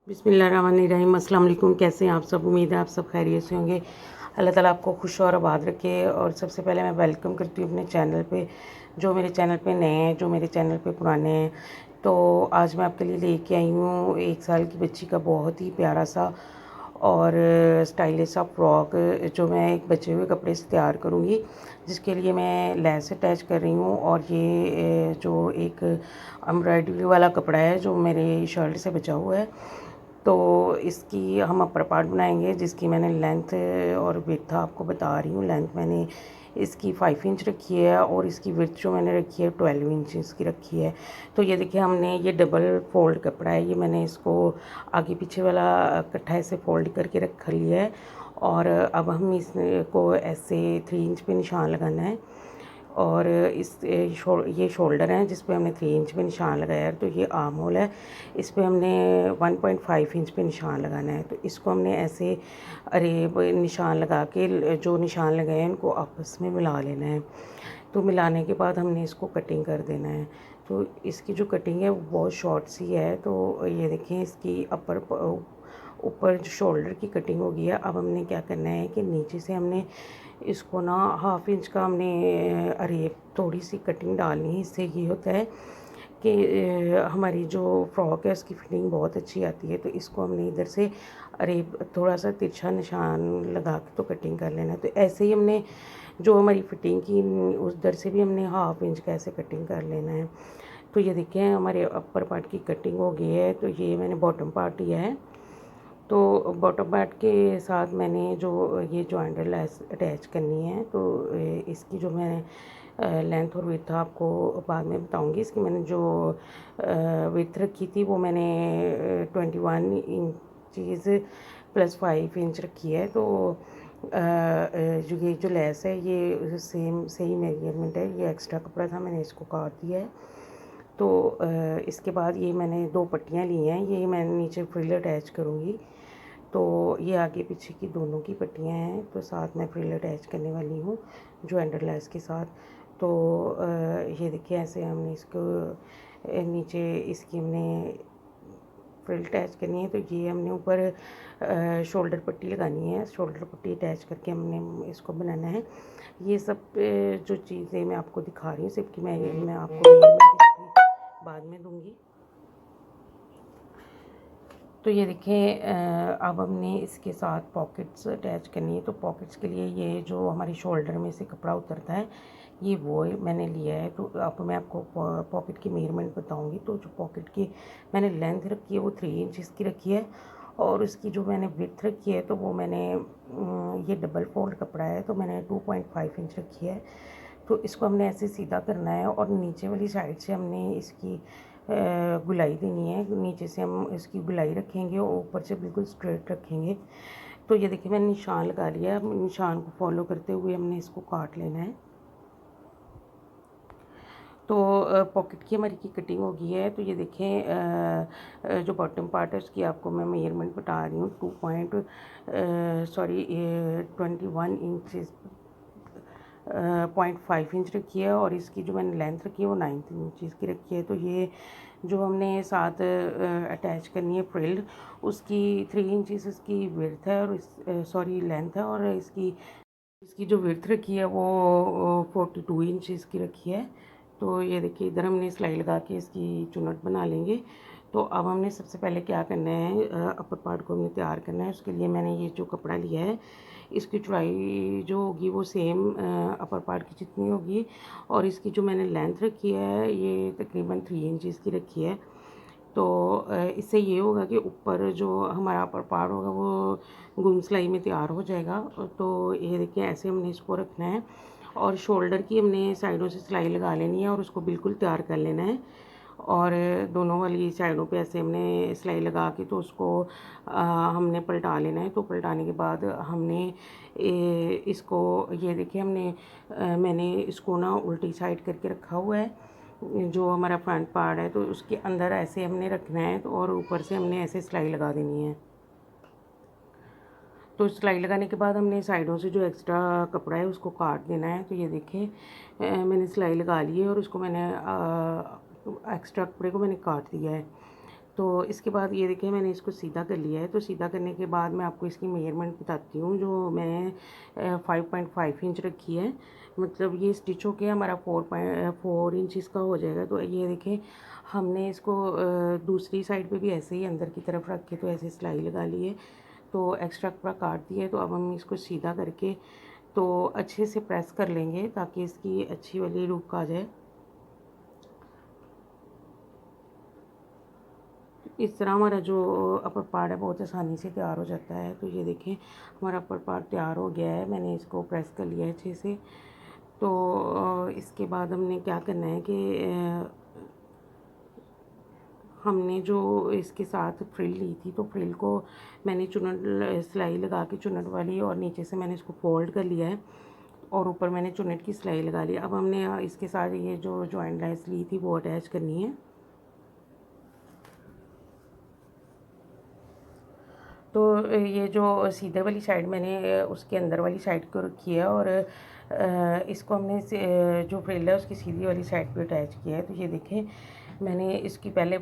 बिस्मिल्लाहिर्रहमानिर्रहीम। अस्सलाम वालेकुम। कैसे हैं आप सब? उम्मीद है आप सब खैरियत से होंगे। अल्लाह ताला आपको खुश और आबाद रखे। और सबसे पहले मैं वेलकम करती हूँ अपने चैनल पे, जो मेरे चैनल पे नए हैं, जो मेरे चैनल पे पुराने हैं। तो आज मैं आपके लिए लेके आई हूँ 1 साल की बच्ची का बहुत ही प्यारा सा और स्टाइलिश सा फ्रॉक, जो मैं एक बचे हुए कपड़े से तैयार करूँगी, जिसके लिए मैं लेस अटैच कर रही हूँ। और ये जो एक एम्ब्रॉयडरी वाला कपड़ा है जो मेरे शर्ट से बचा हुआ है, तो इसकी हम अपर पार्ट बनाएंगे, जिसकी मैंने लेंथ और विड्थ आपको बता रही हूँ। लेंथ मैंने इसकी 5 इंच रखी है और इसकी विड्थ जो मैंने रखी है 12 इंच इसकी रखी है। तो ये देखिए, हमने ये डबल फोल्ड कपड़ा है, ये मैंने इसको आगे पीछे वाला इकट्ठा ऐसे फोल्ड करके रख लिया है। और अब हम इसको ऐसे 3 इंच पे निशान लगाना है। और ये शोल्डर है जिस पे हमने 3 इंच पे निशान लगाया है। तो ये आर्म होल है, इस पे हमने 1.5 इंच पे निशान लगाना है। तो इसको हमने ऐसे निशान लगा के, जो निशान लगाए हैं उनको आपस में मिला लेना है। तो मिलाने के बाद हमने इसको कटिंग कर देना है। तो इसकी जो कटिंग है वो बहुत शॉर्ट सी है। तो ये देखें, इसकी ऊपर जो शोल्डर की कटिंग हो गई है। अब हमने क्या करना है कि नीचे से हमने इसको ना 1/2 इंच का हमने थोड़ी सी कटिंग डालनी है। इससे ये होता है कि हमारी जो फ्रॉक है उसकी फिटिंग बहुत अच्छी आती है। तो इसको हमने इधर से थोड़ा सा तिरछा निशान लगा के तो कटिंग कर लेना है। तो ऐसे ही हमने जो हमारी फिटिंग की उधर से भी हमने 1/2 इंच का ऐसे कटिंग कर लेना है। तो ये देखें, हमारे अपर पार्ट की कटिंग हो गई है। तो ये मैंने बॉटम पार्ट लिया है। तो बॉटम पार्ट के साथ मैंने जो ये जॉइंट लेस अटैच करनी है। तो इसकी जो मैं लेंथ और विड्थ आपको बाद में बताऊंगी। इसकी मैंने जो विड्थ रखी थी वो मैंने 21 इंचज़ प्लस 5 इंच रखी है। तो जो ये जो लेस है ये सेम सही मेजरमेंट है। ये एक्स्ट्रा कपड़ा था, मैंने इसको काट दिया है। तो इसके बाद ये मैंने 2 पट्टियाँ ली हैं, ये मैं नीचे फ्रिल अटैच करूँगी। तो ये आगे पीछे की दोनों की पट्टियाँ हैं, तो साथ में फ्रिल अटैच करने वाली हूँ जो एंडर लेस के साथ। तो ये देखिए, ऐसे हमने इसको नीचे इसकी हमने फ्रिल अटैच करनी है। तो ये हमने ऊपर शोल्डर पट्टी लगानी है। शोल्डर पट्टी अटैच करके हमने इसको बनाना है। ये सब जो चीज़ें मैं आपको दिखा रही हूँ, सिर्फ कि मैं आपको मेजरमेंट इसकी बाद में दूँगी। तो ये देखें, अब हमने इसके साथ पॉकेट्स अटैच करनी है। तो पॉकेट्स के लिए ये जो हमारी शोल्डर में से कपड़ा उतरता है, ये वो मैंने लिया है। तो अब मैं आपको पॉकेट की मेजरमेंट बताऊंगी। तो जो पॉकेट की मैंने लेंथ रखी है वो 3 इंच की रखी है। और इसकी जो मैंने विड्थ रखी है तो वो मैंने ये डबल फोल्ड कपड़ा है तो मैंने 2.5 इंच रखी है। तो इसको हमने ऐसे सीधा करना है और नीचे वाली साइड से हमने इसकी गुलाई देनी है। नीचे से हम इसकी गुलाई रखेंगे और ऊपर से बिल्कुल स्ट्रेट रखेंगे। तो ये देखिए, मैंने निशान लगा लिया। अब निशान को फॉलो करते हुए हमने इसको काट लेना है। तो पॉकेट की हमारी की कटिंग हो गई है। तो ये देखें, जो बॉटम पार्ट है उसकी आपको मैं मेजरमेंट बता रही हूँ। 21 इंचज़ 0.5 इंच रखी है। और इसकी जो मैंने लेंथ रखी है वो 9 इंचज़ की रखी है। तो ये जो हमने साथ अटैच करनी है फ्रिल, उसकी 3 इंचज़ इसकी विड्थ है और लेंथ है। और इसकी इसकी जो विड्थ रखी है वो 42 इंच इसकी रखी है। तो ये देखिए, इधर हमने सिलाई लगा के इसकी चुन्नट बना लेंगे। तो अब हमने सबसे पहले क्या करना है, अपर पार्ट को हमने तैयार करना है। उसके लिए मैंने ये जो कपड़ा लिया है, इसकी चौड़ाई जो होगी वो सेम अपर पार्ट की जितनी होगी। और इसकी जो मैंने लेंथ रखी है ये तकरीबन 3 इंच की रखी है। तो इससे ये होगा कि ऊपर जो हमारा अपर पार्ट होगा वो गुम सिलाई में तैयार हो जाएगा। तो ये देखिए, ऐसे हमने इसको रखना है और शोल्डर की हमने साइडों से सिलाई लगा लेनी है और उसको बिल्कुल तैयार कर लेना है। और दोनों वाली साइडों पे ऐसे हमने सिलाई लगा के तो उसको हमने पलटा लेना है। तो पलटाने के बाद हमने इसको, ये देखिए, मैंने इसको ना उल्टी साइड करके रखा हुआ है। जो हमारा फ्रंट पार्ट है तो उसके अंदर ऐसे हमने रखना है। तो और ऊपर से हमने ऐसे सिलाई लगा देनी है। तो सिलाई लगाने के बाद हमने साइडों से जो एक्स्ट्रा कपड़ा है उसको काट देना है। तो ये देखिए, मैंने सिलाई लगा ली है और उसको मैंने एक्स्ट्रा कपड़े को मैंने काट दिया है। तो इसके बाद ये देखिए मैंने इसको सीधा कर लिया है। तो सीधा करने के बाद मैं आपको इसकी मेजरमेंट बताती हूँ। जो मैं 5.5 इंच रखी है, मतलब ये स्टिच होके हमारा 4 इंचज़ का हो जाएगा। तो ये देखिए हमने इसको दूसरी साइड पे भी ऐसे ही अंदर की तरफ रख के तो ऐसे सिलाई लगा ली है। तो एक्स्ट्रा कपड़ा काट दिया है। तो अब हम इसको सीधा करके तो अच्छे से प्रेस कर लेंगे ताकि इसकी अच्छी वाली लुक आ जाए। इस तरह हमारा जो अपर पार्ट है बहुत आसानी से तैयार हो जाता है। तो ये देखें हमारा अपर पार्ट तैयार हो गया है। मैंने इसको प्रेस कर लिया है अच्छे से। तो इसके बाद हमने क्या करना है कि हमने जो इसके साथ फ्रिल ली थी तो फ्रिल को मैंने चुन्नट सिलाई लगा के चुन्नट वाली और नीचे से मैंने इसको फोल्ड कर लिया है और ऊपर मैंने चुन्नट की सिलाई लगा ली। अब हमने इसके साथ ये जो जॉइंट लेस ली थी वो अटैच करनी है। तो ये जो सीधे वाली साइड मैंने उसके अंदर वाली साइड को रखी है और इसको हमने जो फ्रिल है उसकी सीधी वाली साइड पे अटैच किया है। तो ये देखें मैंने इसकी पहले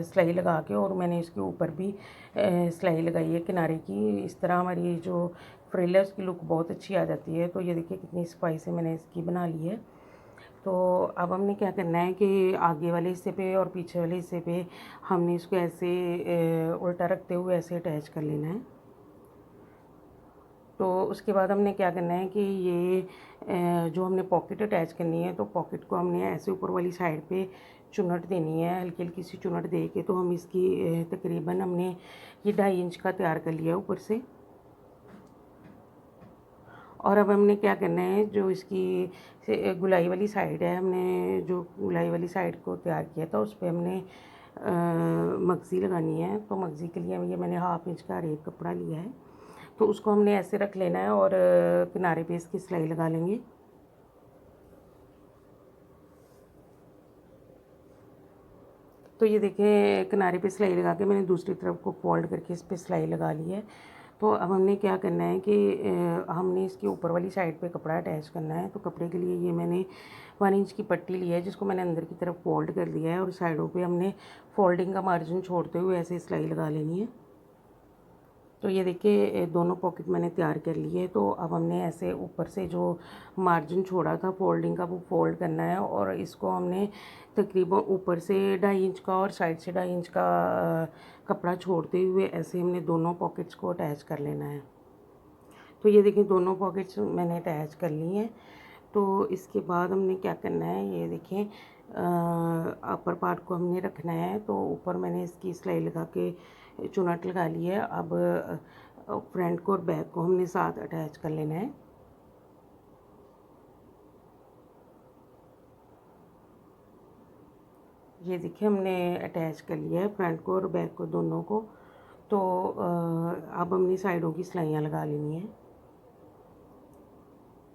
सिलाई लगा के और मैंने इसके ऊपर भी सिलाई लगाई है किनारे की। इस तरह हमारी जो फ्रिल है उसकी लुक बहुत अच्छी आ जाती है। तो ये देखिए कितनी सफाई से मैंने इसकी बना ली है। तो अब हमने क्या करना है कि आगे वाले हिस्से पे और पीछे वाले हिस्से पे हमने इसको ऐसे उल्टा रखते हुए ऐसे अटैच कर लेना है। तो उसके बाद हमने क्या करना है कि ये जो हमने पॉकेट अटैच करनी है तो पॉकेट को हमने ऐसे ऊपर वाली साइड पे चुन्नट देनी है, हल्की हल्की सी चुन्नट दे के। तो हम इसकी तकरीबन हमने ये 2.5 इंच का तैयार कर लिया ऊपर से। और अब हमने क्या करना है जो इसकी गुलाई वाली साइड है, हमने जो गुलाई वाली साइड को तैयार किया था उस पर हमने मगज़ी लगानी है। तो मगज़ी के लिए ये मैंने 1/2 इंच का रेप कपड़ा लिया है। तो उसको हमने ऐसे रख लेना है और किनारे पे इसकी सिलाई लगा लेंगे। तो ये देखिए किनारे पे सिलाई लगा के मैंने दूसरी तरफ को फोल्ड करके इस पे सिलाई लगा ली है। तो अब हमने क्या करना है कि हमने इसके ऊपर वाली साइड पे कपड़ा अटैच करना है। तो कपड़े के लिए ये मैंने 1 इंच की पट्टी ली है जिसको मैंने अंदर की तरफ फोल्ड कर दिया है और साइडों पे हमने फोल्डिंग का मार्जिन छोड़ते हुए ऐसे सिलाई लगा लेनी है। तो ये देखिए दोनों पॉकेट मैंने तैयार कर लिए है। तो अब हमने ऐसे ऊपर से जो मार्जिन छोड़ा था फोल्डिंग का वो फोल्ड करना है और इसको हमने तकरीबन ऊपर से 2.5 इंच का और साइड से 2.5 इंच का कपड़ा छोड़ते हुए ऐसे हमने दोनों पॉकेट्स को अटैच कर लेना है। तो ये देखिए दोनों पॉकेट्स मैंने अटैच कर ली हैं। तो इसके बाद हमने क्या करना है, ये देखें अपर पार्ट को हमने रखना है। तो ऊपर मैंने इसकी सिलाई लगा के चुन्नट लगा ली है। अब फ्रंट को और बैक को हमने साथ अटैच कर लेना है। ये देखिए हमने अटैच कर लिया है फ्रंट को और बैक को दोनों को। तो अब हमने साइडों की सिलाइयाँ लगा लेनी है।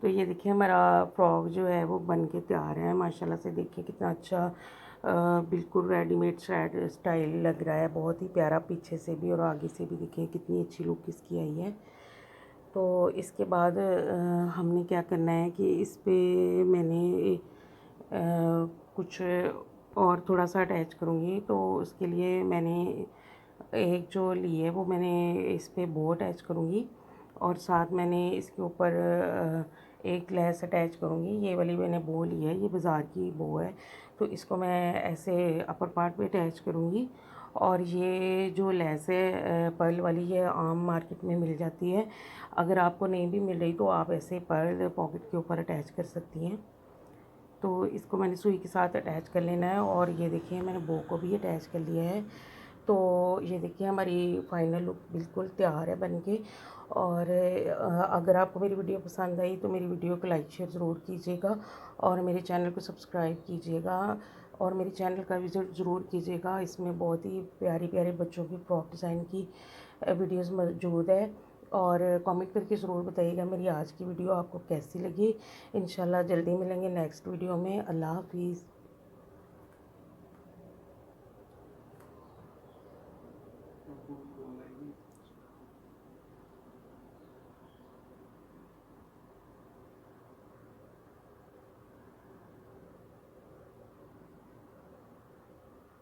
तो ये देखिए हमारा फ्रॉक जो है वो बन के तैयार है। माशाल्लाह से देखिए कितना अच्छा बिल्कुल रेडीमेड स्टाइल लग रहा है। बहुत ही प्यारा पीछे से भी और आगे से भी देखिए कितनी अच्छी लुक इसकी आई है। तो इसके बाद हमने क्या करना है कि इस पे मैंने कुछ और थोड़ा सा अटैच करूँगी। तो उसके लिए मैंने एक जो ली है वो मैंने इस पे बो अटैच करूँगी और साथ मैंने इसके ऊपर एक लेस अटैच करूँगी। ये वाली मैंने बो ली है, ये बाज़ार की बो है। तो इसको मैं ऐसे अपर पार्ट पे अटैच करूँगी और ये जो लेस है पर्ल वाली ये आम मार्केट में मिल जाती है। अगर आपको नहीं भी मिल रही तो आप ऐसे पर्ल पॉकेट के ऊपर अटैच कर सकती हैं। तो इसको मैंने सुई के साथ अटैच कर लेना है और ये देखिए मैंने बो को भी अटैच कर लिया है। तो ये देखिए हमारी फाइनल लुक बिल्कुल तैयार है बन के। और अगर आपको मेरी वीडियो पसंद आई तो मेरी वीडियो को लाइक शेयर ज़रूर कीजिएगा और मेरे चैनल को सब्सक्राइब कीजिएगा और मेरे चैनल का विज़िट ज़रूर कीजिएगा। इसमें बहुत ही प्यारी प्यारे बच्चों की फ्रॉक डिज़ाइन की वीडियोस मौजूद है। और कमेंट करके ज़रूर बताइएगा मेरी आज की वीडियो आपको कैसी लगी। इंशाल्लाह जल्दी मिलेंगे नेक्स्ट वीडियो में। अल्लाह हाफिज़।